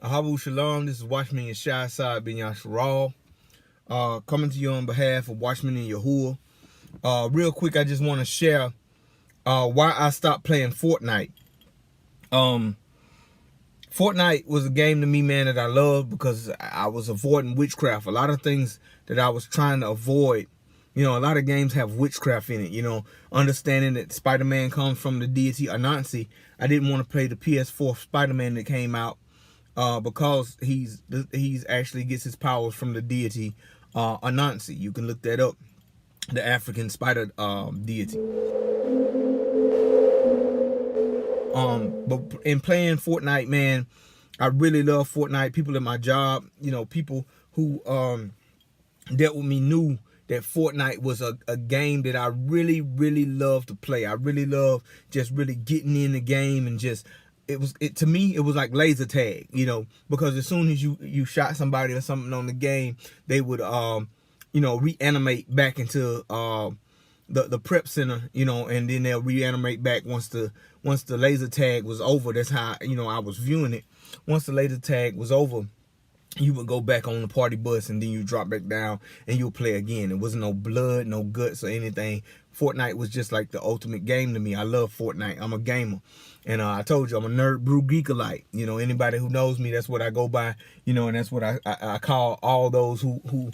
Ahabu Shalom, this is Watchman Yahshay side bin Yahshay, coming to you on behalf of Watchman and Yahuah. Real quick, I just want to share why I stopped playing Fortnite. Fortnite was a game to me, man, that I loved because I was avoiding witchcraft. A lot of things that I was trying to avoid. You know, a lot of games have witchcraft in it. You know, understanding that Spider-Man comes from the deity Anansi. I didn't want to play the PS4 Spider-Man that came out because he's actually gets his powers from the deity Anansi. You can look that up, the African spider deity. But in playing Fortnite, man, I really love Fortnite. People at my job, you know, people who dealt with me knew that Fortnite was a game that I really, really love to play. I really love just really getting in the game and just, to me, it was like laser tag, you know, because as soon as you shot somebody or something on the game, they would, you know, reanimate back into the prep center, you know, and then they'll reanimate back once the laser tag was over. That's how, you know, I was viewing it. Once the laser tag was over, you would go back on the party bus and then you drop back down and you'll play again. It wasn't no blood, no guts or anything. Fortnite was just like the ultimate game to me. I love Fortnite. I'm a gamer. And I told you, I'm a nerd brew geekalite. You know, anybody who knows me, that's what I go by, you know, and that's what I call all those who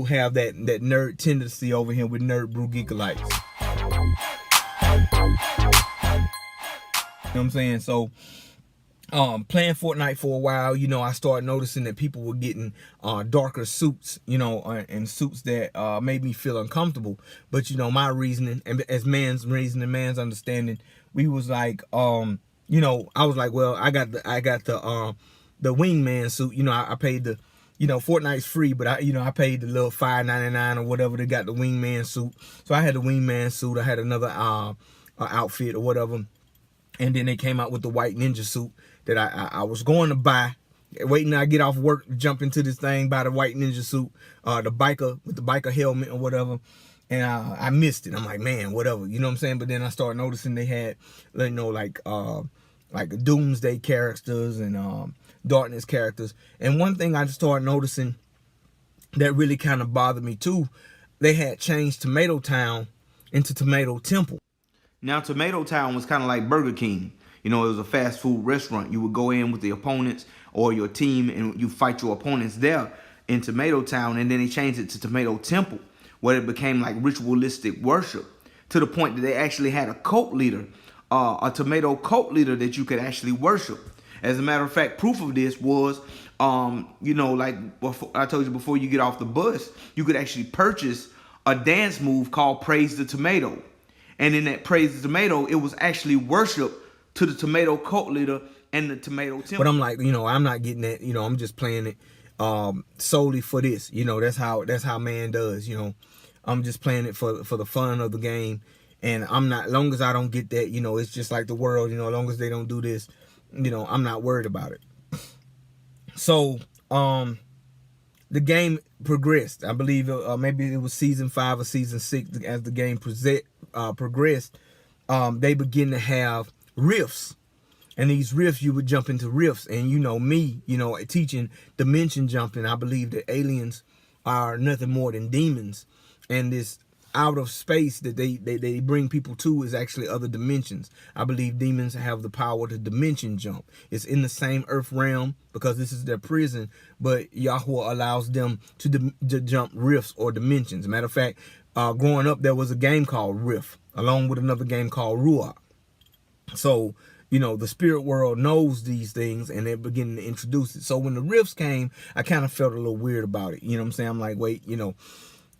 have that nerd tendency over here with nerd brew geekalites. You know what I'm saying? So playing Fortnite for a while, you know, I started noticing that people were getting darker suits, you know, and suits that made me feel uncomfortable. But, you know, my reasoning, and as man's reasoning, man's understanding, we was like, you know, I was like, well, I got the wingman suit. You know, I paid the, you know, Fortnite's free, but I paid the little $5.99 or whatever. They got the wingman suit. So I had the wingman suit. I had another outfit or whatever. And then they came out with the white ninja suit that I was going to buy, waiting till I get off work, jump into this thing, buy the white ninja suit, the biker with the biker helmet or whatever. And I missed it. I'm like, man, whatever, you know what I'm saying? But then I started noticing they had, you know, like Doomsday characters and Darkness characters. And one thing I just started noticing that really kind of bothered me too, they had changed Tomato Town into Tomato Temple. Now, Tomato Town was kind of like Burger King. You know, it was a fast food restaurant. You would go in with the opponents or your team and you fight your opponents there in Tomato Town. And then they changed it to Tomato Temple, where it became like ritualistic worship, to the point that they actually had a cult leader, a tomato cult leader that you could actually worship. As a matter of fact, proof of this was, you know, like I told you before you get off the bus, you could actually purchase a dance move called Praise the Tomato. And in that Praise the Tomato, it was actually worship to the tomato cult leader and the tomato temple. But I'm like, you know, I'm not getting that. You know, I'm just playing it solely for this. You know, that's how man does. You know, I'm just playing it for the fun of the game. And I'm not, long as I don't get that, you know, it's just like the world. You know, as long as they don't do this, you know, I'm not worried about it. So the game progressed. I believe maybe it was season 5 or season 6. As the game progressed, they begin to have rifts, and these rifts, you would jump into rifts. And you know me, you know, teaching dimension jumping, I believe that aliens are nothing more than demons, and this out of space that they bring people to is actually other dimensions. I believe demons have the power to dimension jump. It's in the same earth realm because this is their prison, but Yahuah allows them to jump rifts or dimensions. Matter of fact, growing up, there was a game called Riff, along with another game called Ruach. So, you know, the spirit world knows these things and they're beginning to introduce it. So when the rifts came, I kind of felt a little weird about it. You know what I'm saying? I'm like, wait, you know,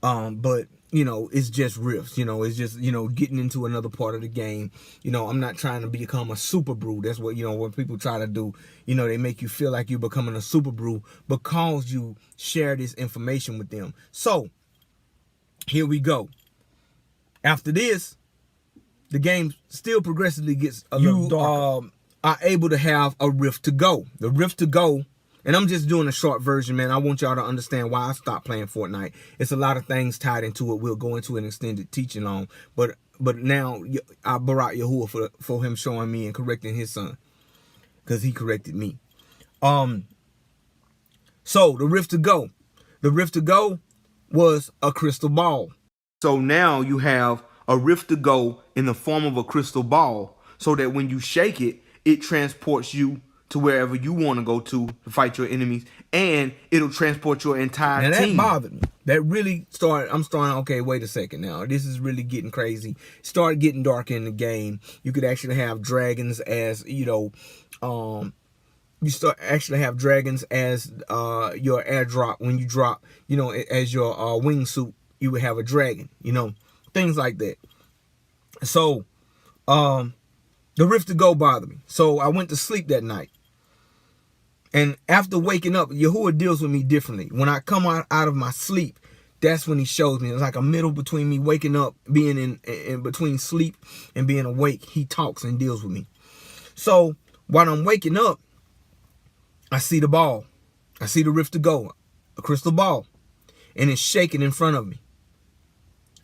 but you know, it's just rifts. You know, it's just, you know, getting into another part of the game. You know, I'm not trying to become a super brew. That's what, you know, when people try to do, you know, they make you feel like you're becoming a super brew because you share this information with them. So here we go. After this, the game still progressively gets a little darker. You are able to have a Riff To Go. The Riff To Go, and I'm just doing a short version, man. I want y'all to understand why I stopped playing Fortnite. It's a lot of things tied into it. We'll go into an extended teaching on. But now I barak Yahuah for him showing me and correcting his son, because he corrected me. So the Riff To Go. The Riff To Go was a crystal ball. So now you have a Riff To Go in the form of a crystal ball, so that when you shake it, it transports you to wherever you want to go to fight your enemies, and it'll transport your entire team. Now that bothered me. That really started, I'm starting, okay, wait a second now. This is really getting crazy. Started getting dark in the game. You could actually have dragons as, you know, you start actually have dragons as your airdrop. When you drop, you know, as your wingsuit, you would have a dragon, you know, things like that. So the Riff To Go bothered me. So I went to sleep that night. And after waking up, Yahuah deals with me differently. When I come out of my sleep, that's when he shows me. It's like a middle between me waking up, being in between sleep and being awake. He talks and deals with me. So while I'm waking up, I see the ball. I see the Riff To Go, a crystal ball. And it's shaking in front of me.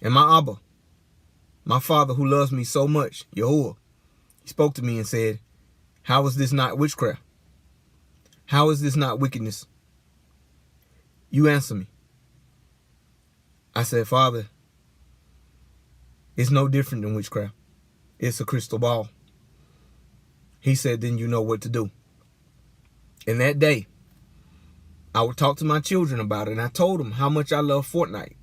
And my Abba, my Father who loves me so much, Yahuah, he spoke to me and said, how is this not witchcraft? How is this not wickedness? You answer me. I said, Father, it's no different than witchcraft. It's a crystal ball. He said, then you know what to do. And that day, I would talk to my children about it, and I told them how much I love Fortnite.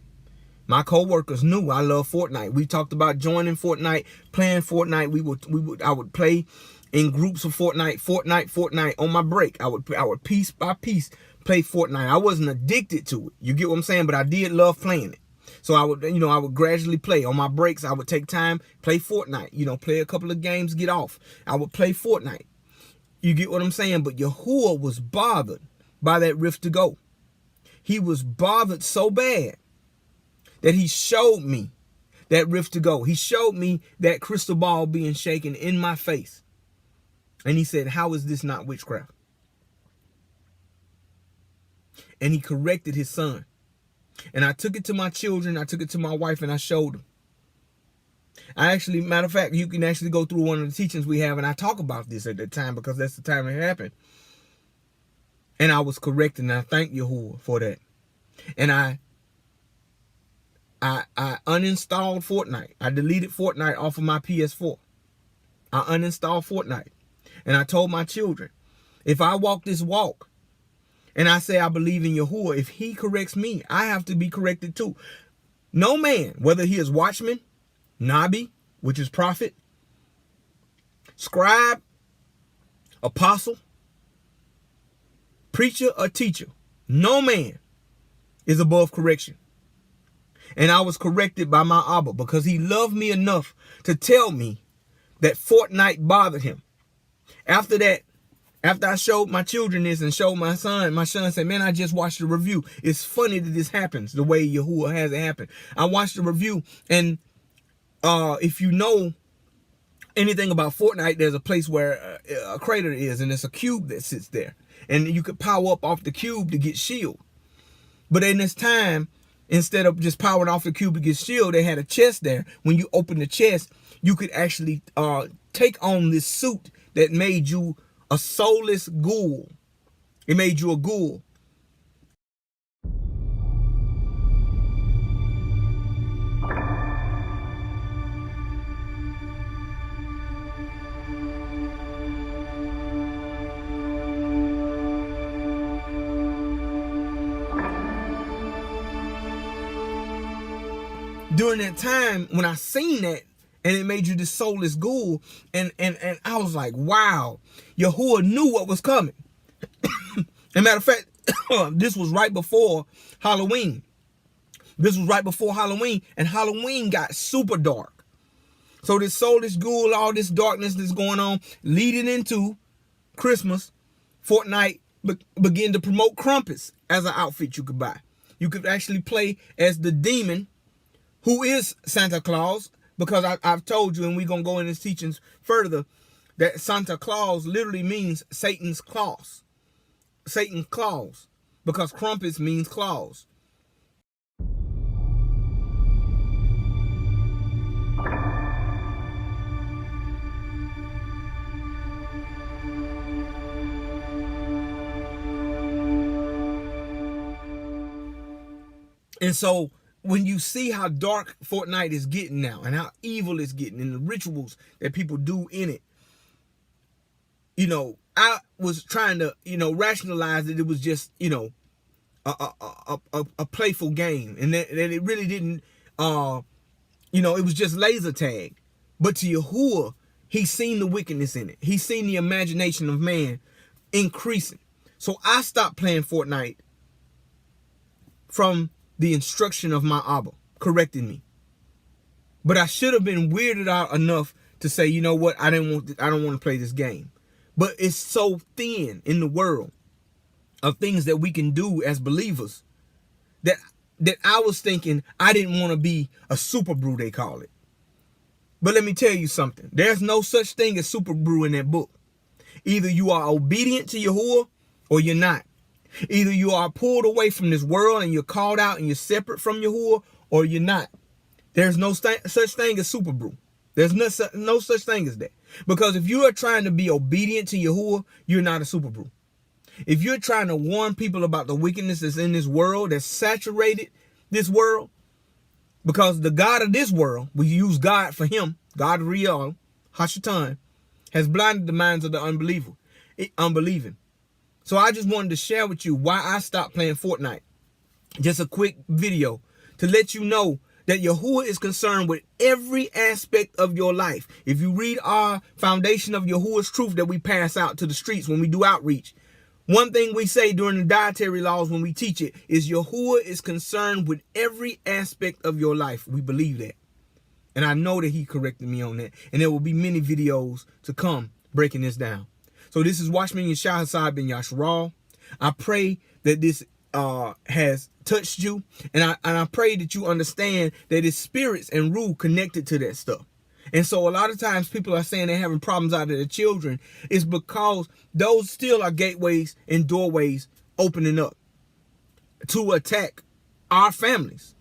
My co-workers knew I love Fortnite. We talked about joining Fortnite, playing Fortnite. I would play in groups of Fortnite on my break. I would piece by piece play Fortnite. I wasn't addicted to it. You get what I'm saying? But I did love playing it. So I would gradually play. On my breaks, I would take time, play Fortnite. You know, play a couple of games, get off. I would play Fortnite. You get what I'm saying? But Yahuah was bothered by that Riff To Go. He was bothered so bad that he showed me that Riff To Go. He showed me that crystal ball being shaken in my face. And he said, how is this not witchcraft? And he corrected his son. And I took it to my children, I took it to my wife, and I showed them. I actually, matter of fact, you can actually go through one of the teachings we have, and I talk about this at the time because that's the time it happened. And I was corrected, and I thank Yahuah for that. And I uninstalled Fortnite. I deleted Fortnite off of my PS4. I uninstalled Fortnite. And I told my children, if I walk this walk and I say I believe in Yahuah, if he corrects me, I have to be corrected too. No man, whether he is watchman, Nabi, which is prophet, scribe, apostle, preacher, or teacher, no man is above correction. And I was corrected by my Abba because he loved me enough to tell me that Fortnite bothered him. After that, after I showed my children this and showed my son said, man, I just watched the review. It's funny that this happens the way Yahuah has it happen. I watched the review, and if you know anything about Fortnite, there's a place where a crater is, and it's a cube that sits there. And you could power up off the cube to get shield. But in this time, instead of just powering off the cube to get shield, they had a chest there. When you open the chest, you could actually take on this suit that made you a soulless ghoul. It made you a ghoul. During that time, when I seen that, and it made you this soulless ghoul, and I was like, wow, Yahuah knew what was coming. As a matter of fact, this was right before Halloween. This was right before Halloween, and Halloween got super dark. So this soulless ghoul, all this darkness that's going on, leading into Christmas, Fortnite began to promote crumpets as an outfit you could buy. You could actually play as the demon, who is Santa Claus, because I've told you, and we're going to go in his teachings further, that Santa Claus literally means Satan's claws. Satan's claws, because crumpets means claws. And so when you see how dark Fortnite is getting now and how evil it's getting and the rituals that people do in it, you know, I was trying to, you know, rationalize that it was just, you know, a playful game, and that it really didn't, you know, it was just laser tag. But to Yahuah, he's seen the wickedness in it. He's seen the imagination of man increasing. So I stopped playing Fortnite from the instruction of my Abba correcting me. But I should have been weirded out enough to say, you know what, I don't want to play this game. But it's so thin in the world of things that we can do as believers that I was thinking I didn't want to be a super brew, they call it. But let me tell you something. There's no such thing as super brew in that book. Either you are obedient to Yahuah or you're not. Either you are pulled away from this world and you're called out and you're separate from Yahuah, or you're not. There's no such thing as super brew. There's no such thing as that. Because if you are trying to be obedient to Yahuah, you're not a super brew. If you're trying to warn people about the wickedness that's in this world, that's saturated this world, because the God of this world, we use God for him, God Real, Hashatan, has blinded the minds of the unbelieving. So I just wanted to share with you why I stopped playing Fortnite. Just a quick video to let you know that Yahuah is concerned with every aspect of your life. If you read our foundation of Yahuah's truth that we pass out to the streets when we do outreach, one thing we say during the dietary laws when we teach it is Yahuah is concerned with every aspect of your life. We believe that. And I know that he corrected me on that. And there will be many videos to come breaking this down. So this is Watchman Yahshay. I pray that this has touched you. And I pray that you understand that it's spirits and rule connected to that stuff. And so a lot of times people are saying they're having problems out of their children. It's because those still are gateways and doorways opening up to attack our families.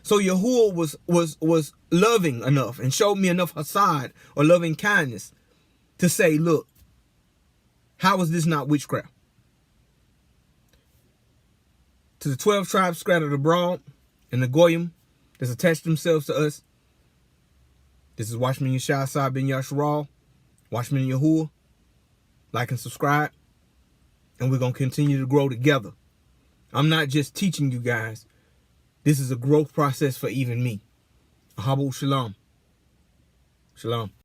So Yahuah was loving enough and showed me enough hasad or loving kindness to say, look, how is this not witchcraft? To the 12 tribes scattered abroad and the Goyim that's attached themselves to us, this is Watchman Yahshay, Watchman Yahuah. Like and subscribe. And we're going to continue to grow together. I'm not just teaching you guys. This is a growth process for even me. Ahabu Shalom. Shalom.